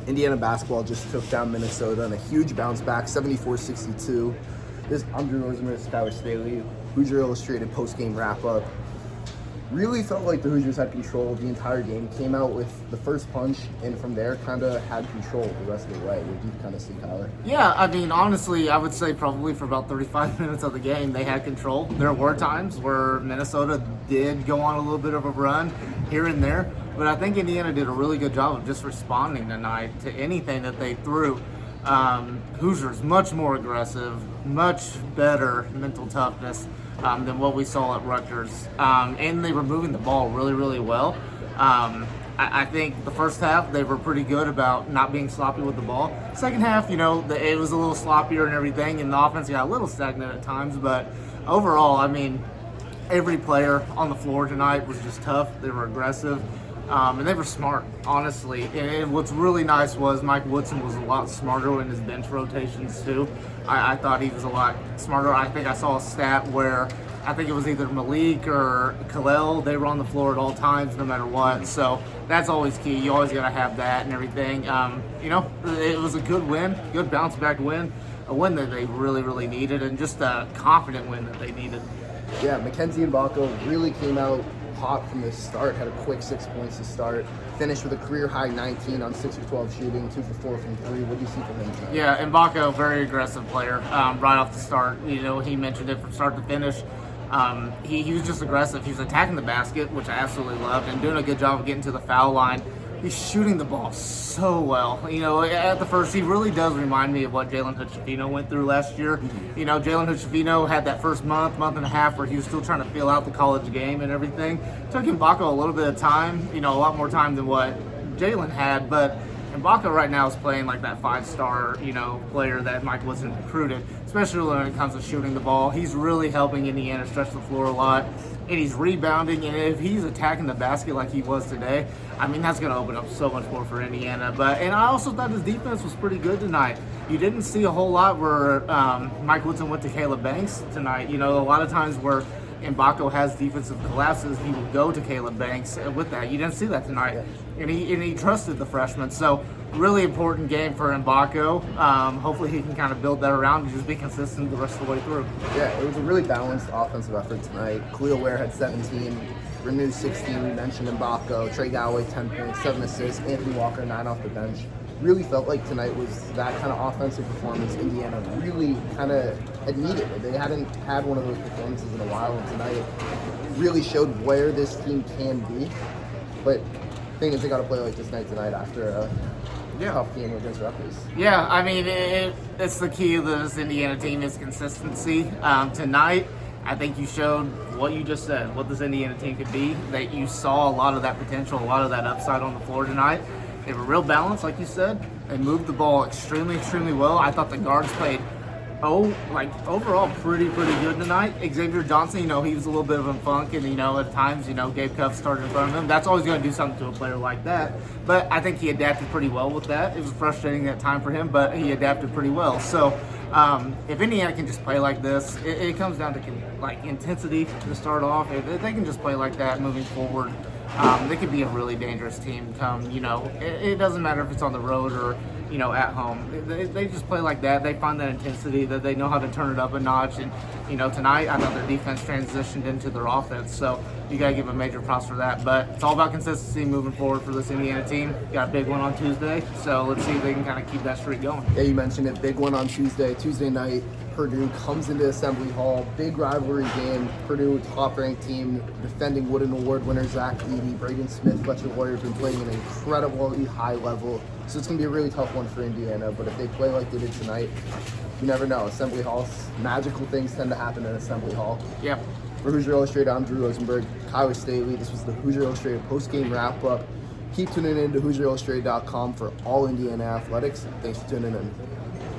Indiana basketball just took down Minnesota in a huge bounce back, 74-62. I'm Drew Rosenberg, Skylar Staley, Hoosier Illustrated post-game wrap-up. Really felt like the Hoosiers had control the entire game. Came out with the first punch, and from there kind of had control the rest of the way. What do you kind of see, Tyler? Yeah, I mean, honestly, I would say probably for about 35 minutes of the game, they had control. There were times where Minnesota did go on a little bit of a run here and there, but I think Indiana did a really good job of just responding tonight to anything that they threw. Hoosiers much more aggressive, much better mental toughness than what we saw at Rutgers. And they were moving the ball really, really well. I think the first half, they were pretty good about not being sloppy with the ball. Second half, it was a little sloppier and everything, and the offense got a little stagnant at times. But overall, I mean, every player on the floor tonight was just tough. They were aggressive. And they were smart, honestly. And what's really nice was Mike Woodson was a lot smarter in his bench rotations, too. I thought he was a lot smarter. I think I saw a stat where I think it was either Malik or Kel'el. They were on the floor at all times, no matter what. So that's always key. You always got to have that and everything. It was a good win, good bounce-back win, a win that they really, really needed, and just a confident win that they needed. Yeah, Mackenzie and Mgbako really came out hot from the start, had a quick 6 points to start, finished with a career-high 19 on 6 for 12 shooting, 2 for 4 from 3. What do you see from him tonight? Yeah, Mgbako, very aggressive player right off the start. He mentioned it from start to finish. He was just aggressive. He was attacking the basket, which I absolutely loved, and doing a good job of getting to the foul line. He's shooting the ball so well. At the first, he really does remind me of what Jalen Hood-Schifino went through last year. Jalen Hood-Schifino had that first month and a half where he was still trying to feel out the college game and everything. Took Mgbako a little bit of time, a lot more time than what Jalen had, but Mgbako right now is playing like that five-star, player that Mike Woodson recruited, especially when it comes to shooting the ball. He's really helping Indiana stretch the floor a lot, and he's rebounding, and if he's attacking the basket like he was today, I mean, that's going to open up so much more for Indiana. And I also thought his defense was pretty good tonight. You didn't see a whole lot where Mike Woodson went to Caleb Banks tonight. A lot of times where Mgbako has defensive collapses, he will go to Caleb Banks with that. You didn't see that tonight. And he trusted the freshman. So really important game for Mgbako. Hopefully he can kind of build that around and just be consistent the rest of the way through. Yeah, it was a really balanced offensive effort tonight. Ware had 17, Renew 16, we mentioned Mgbako, Trey Galloway 10 points, 7 assists, Anthony Walker 9 off the bench. Really felt like tonight was that kind of offensive performance Indiana really kind of had needed. They hadn't had one of those performances in a while, and tonight really showed where this team can be. But the thing is, they got to play like this night tonight after a tough game against Rutgers. Yeah, I mean, it's the key of this Indiana team is consistency. Tonight, I think you showed what you just said, what this Indiana team could be, that you saw a lot of that potential, a lot of that upside on the floor tonight. They were real balanced, like you said. They moved the ball extremely, extremely well. I thought the guards played, overall pretty good tonight. Xavier Johnson, he was a little bit of a funk, and, at times, Gabe Cuff started in front of him. That's always going to do something to a player like that. But I think he adapted pretty well with that. It was frustrating at time for him, but he adapted pretty well. So if Indiana can just play like this, it comes down to intensity to start off. If they can just play like that moving forward, they could be a really dangerous team come, it doesn't matter if it's on the road or, at home. They just play like that. They find that intensity, that they know how to turn it up a notch. And, tonight I thought their defense transitioned into their offense. So you got to give a major props for that. But it's all about consistency moving forward for this Indiana team. Got a big one on Tuesday. So let's see if they can kind of keep that streak going. Yeah, you mentioned it. Big one on Tuesday night. Purdue comes into Assembly Hall. Big rivalry game. Purdue, top-ranked team, defending Wooden Award winner Zach Edey. Braden Smith, Fletcher Warrior have been playing at an incredibly high level. So it's going to be a really tough one for Indiana. But if they play like they did tonight, you never know. Assembly Hall, magical things tend to happen in Assembly Hall. Yeah. For Hoosier Illustrated, I'm Drew Rosenberg, Skylar Staley. This was the Hoosier Illustrated post-game wrap-up. Keep tuning in to HoosierIllustrated.com for all Indiana athletics. Thanks for tuning in.